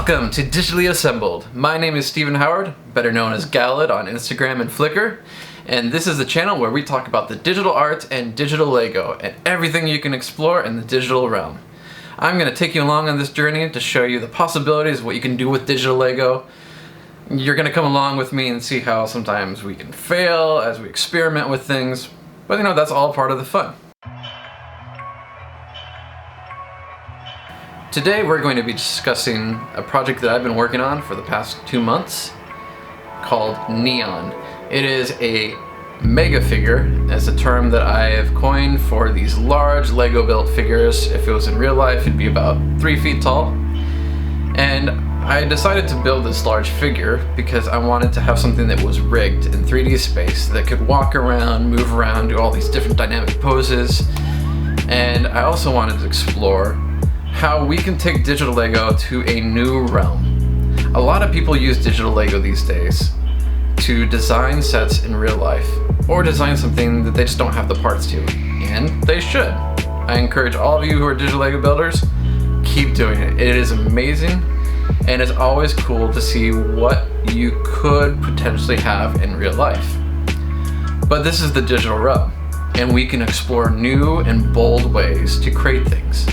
Welcome to Digitally Assembled. My name is Stephen Howard, better known as Galad on Instagram and Flickr, and this is the channel where we talk about the digital art and digital Lego and everything you can explore in the digital realm. I'm going to take you along on this journey to show you the possibilities of what you can do with digital Lego. You're going to come along with me and see how sometimes we can fail as we experiment with things, but that's all part of the fun. Today we're going to be discussing a project that I've been working on for the past 2 months called Neon. It is a mega figure, as a term that I have coined for these large Lego built figures. If it was in real life, it'd be about 3 feet tall. And I decided to build this large figure because I wanted to have something that was rigged in 3D space that could walk around, move around, do all these different dynamic poses. And I also wanted to explore how we can take digital Lego to a new realm. A lot of people use digital Lego these days to design sets in real life, or design something that they just don't have the parts to, and they should. I encourage all of you who are digital Lego builders, keep doing it. It is amazing, and it's always cool to see what you could potentially have in real life. But this is the digital realm, and we can explore new and bold ways to create things.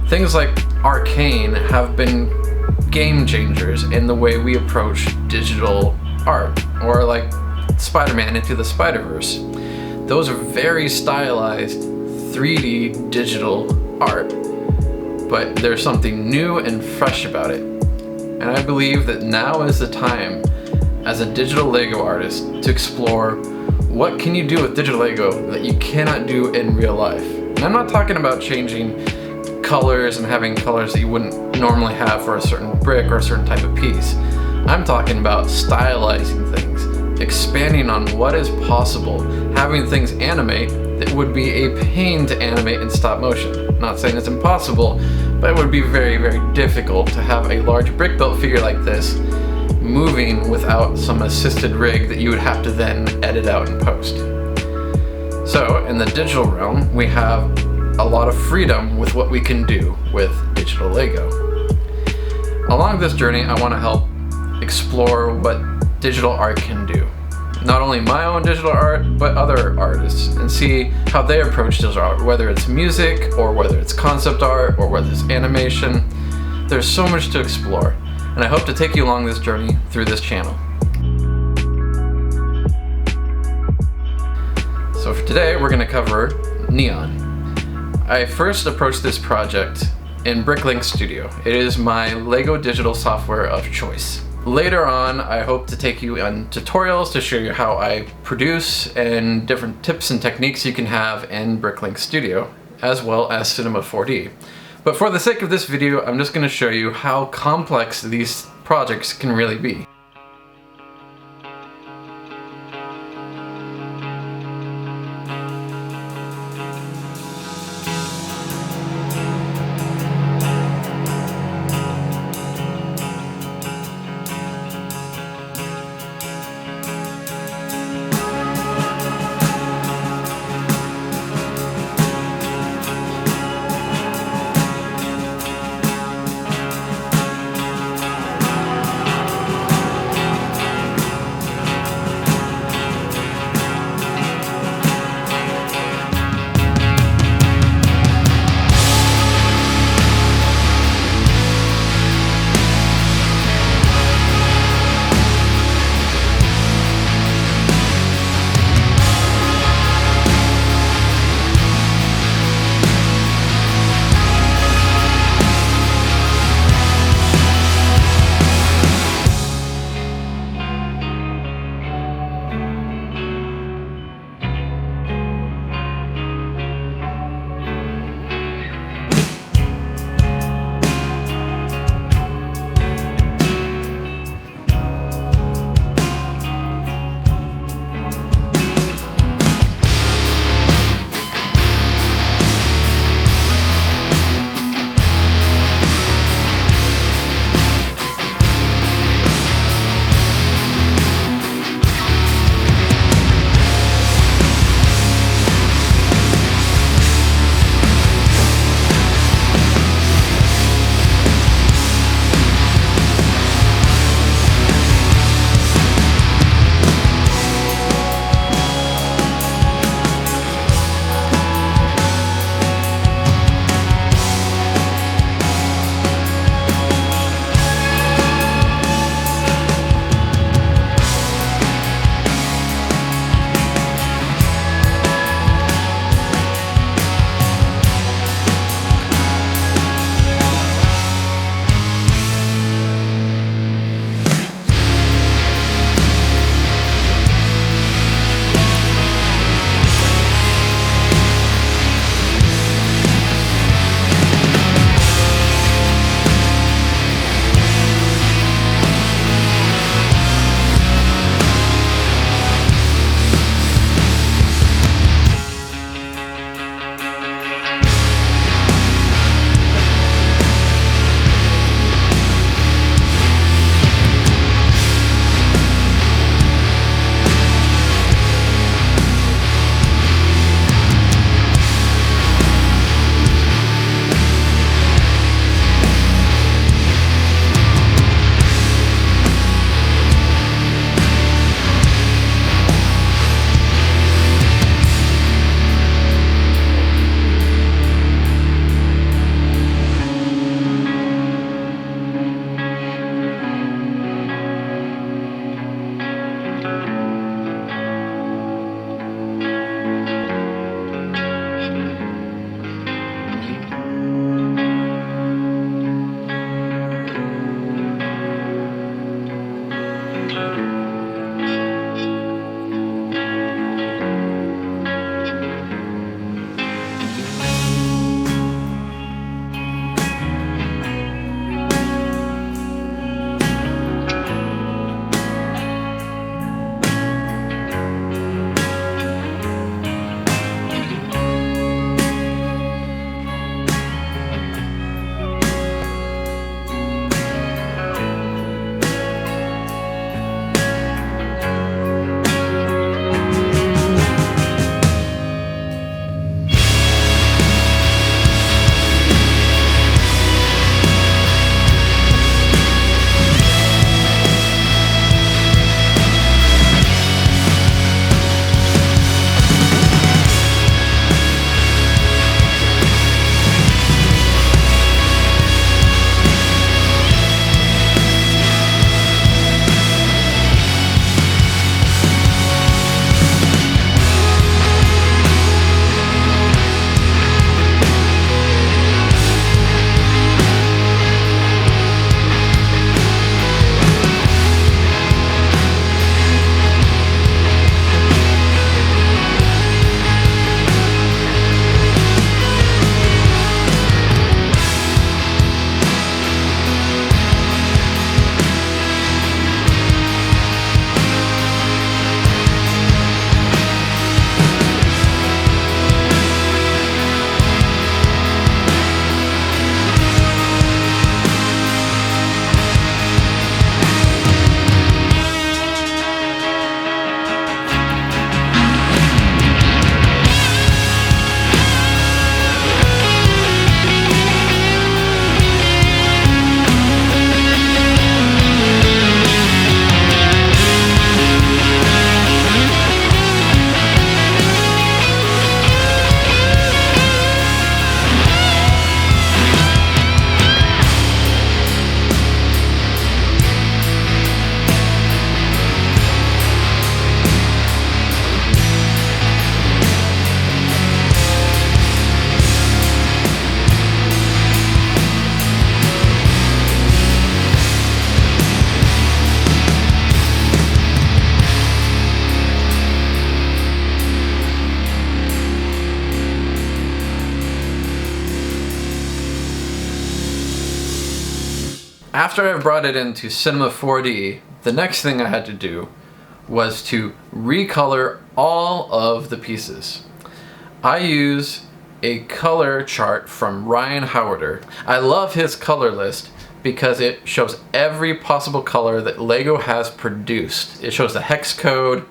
Things like Octane have been game changers in the way we approach digital art, or like Spider-Man Into the Spider-Verse. Those are very stylized 3D digital art, but there's something new and fresh about it. And I believe that now is the time as a digital Lego artist to explore what can you do with digital Lego that you cannot do in real life. And I'm not talking about changing colors and having colors that you wouldn't normally have for a certain brick or a certain type of piece. I'm talking about stylizing things, expanding on what is possible, having things animate that would be a pain to animate in stop motion. I'm not saying it's impossible, but it would be very, very difficult to have a large brick built figure like this moving without some assisted rig that you would have to then edit out in post. So in the digital realm, we have a lot of freedom with what we can do with digital Lego. Along this journey, I want to help explore what digital art can do. Not only my own digital art, but other artists, and see how they approach digital art, whether it's music, or whether it's concept art, or whether it's animation. There's so much to explore, and I hope to take you along this journey through this channel. So for today, we're going to cover Neon. I first approached this project in Bricklink Studio. It is my Lego digital software of choice. Later on, I hope to take you on tutorials to show you how I produce and different tips and techniques you can have in Bricklink Studio, as well as Cinema 4D. But for the sake of this video, I'm just going to show you how complex these projects can really be. After I brought it into Cinema 4D, the next thing I had to do was to recolor all of the pieces. I use a color chart from Ryan Howarder. I love his color list because it shows every possible color that LEGO has produced. It shows the hex code.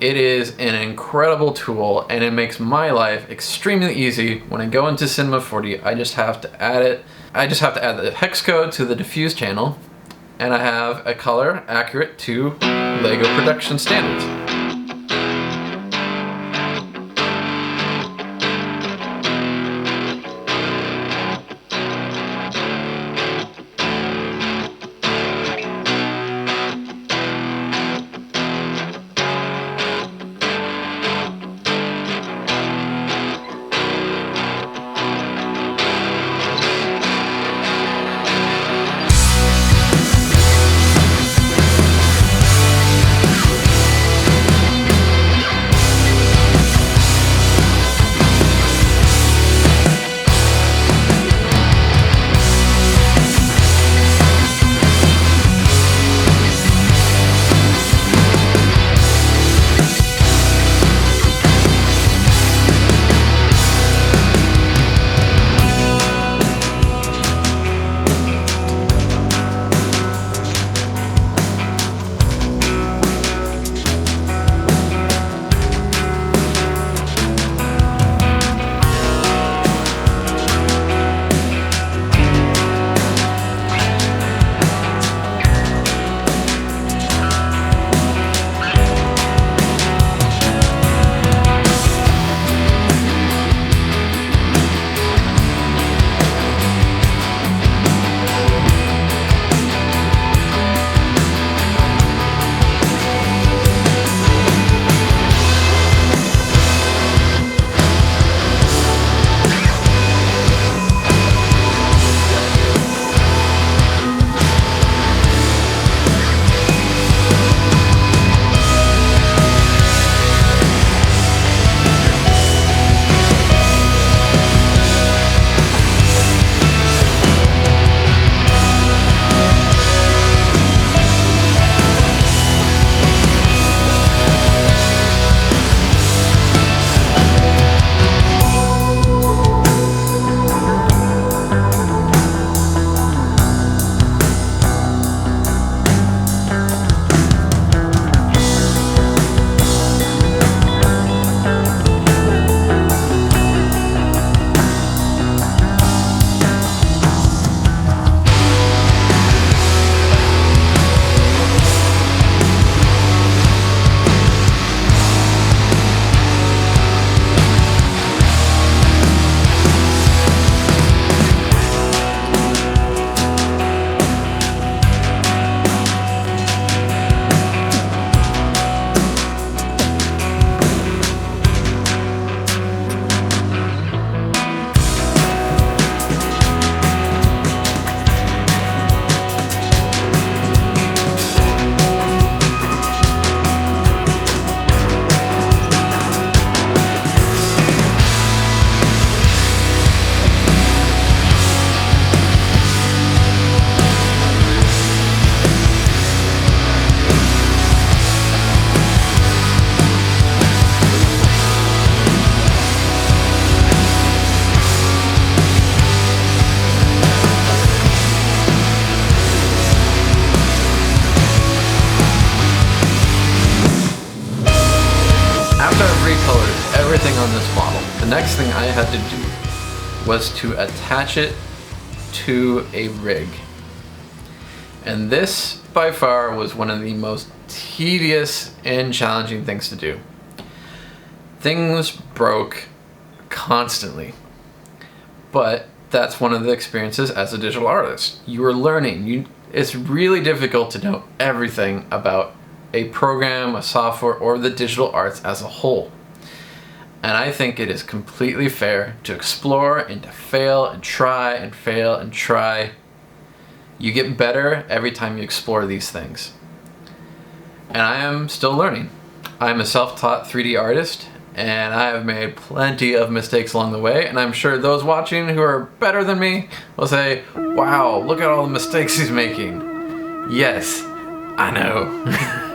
It is an incredible tool, and it makes my life extremely easy. When I go into Cinema 4D, I just have to add it. I just have to add the hex code to the diffuse channel, and I have a color accurate to LEGO production standards. everything on this model. The next thing I had to do was to attach it to a rig. And this, by far, was one of the most tedious and challenging things to do. Things broke constantly. But that's one of the experiences as a digital artist. You are learning. It's really difficult to know everything about a program, a software, or the digital arts as a whole. And I think it is completely fair to explore and to fail and try and fail and try. You get better every time you explore these things. And I am still learning. I'm a self-taught 3D artist, and I have made plenty of mistakes along the way, and I'm sure those watching who are better than me will say, wow, look at all the mistakes he's making. Yes, I know.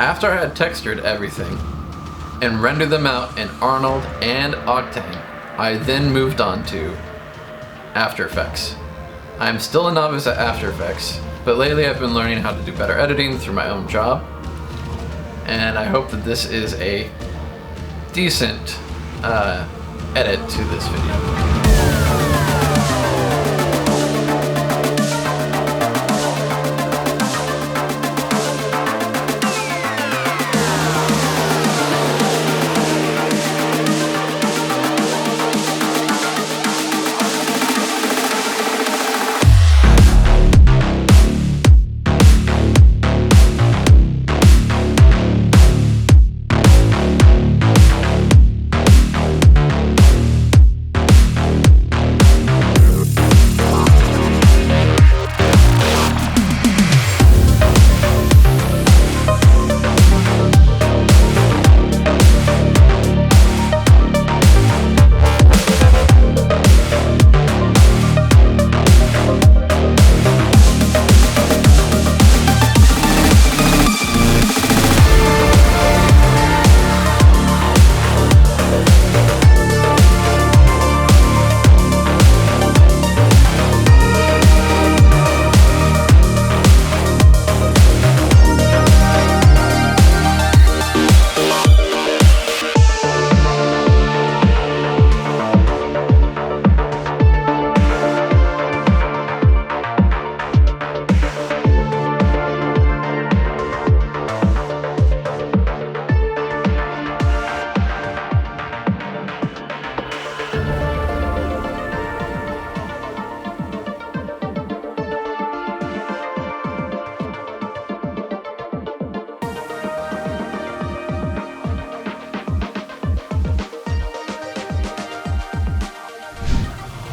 After I had textured everything and rendered them out in Arnold and Octane, I then moved on to After Effects. I'm still a novice at After Effects, but lately I've been learning how to do better editing through my own job, and I hope that this is a decent edit to this video.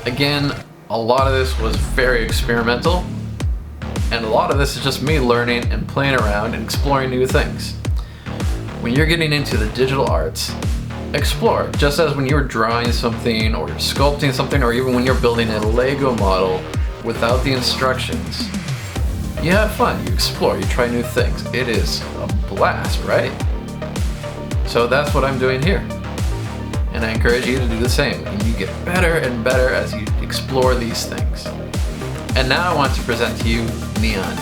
Again, a lot of this was very experimental, and a lot of this is just me learning and playing around and exploring new things. When you're getting into the digital arts, explore, just as when you're drawing something or you're sculpting something, or even when you're building a Lego model without the instructions. You have fun, you explore, you try new things. It is a blast, right? So that's what I'm doing here. And I encourage you to do the same, and you get better and better as you explore these things. And now I want to present to you Neon.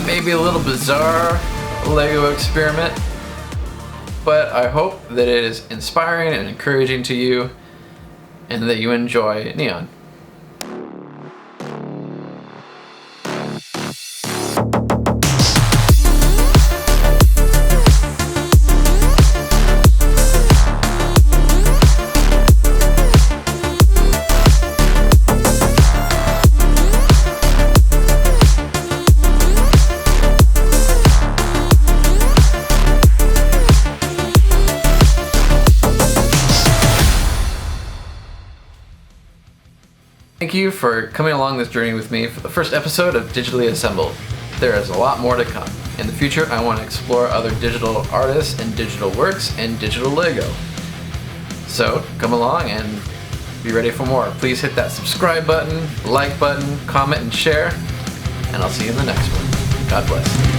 Maybe a little bizarre Lego experiment, but I hope that it is inspiring and encouraging to you, and that you enjoy Neon. Thank you for coming along this journey with me for the first episode of Digitally Assembled. There is a lot more to come. In the future, I want to explore other digital artists and digital works and digital Lego. So come along and be ready for more. Please hit that subscribe button, like button, comment, and share, and I'll see you in the next one. God bless.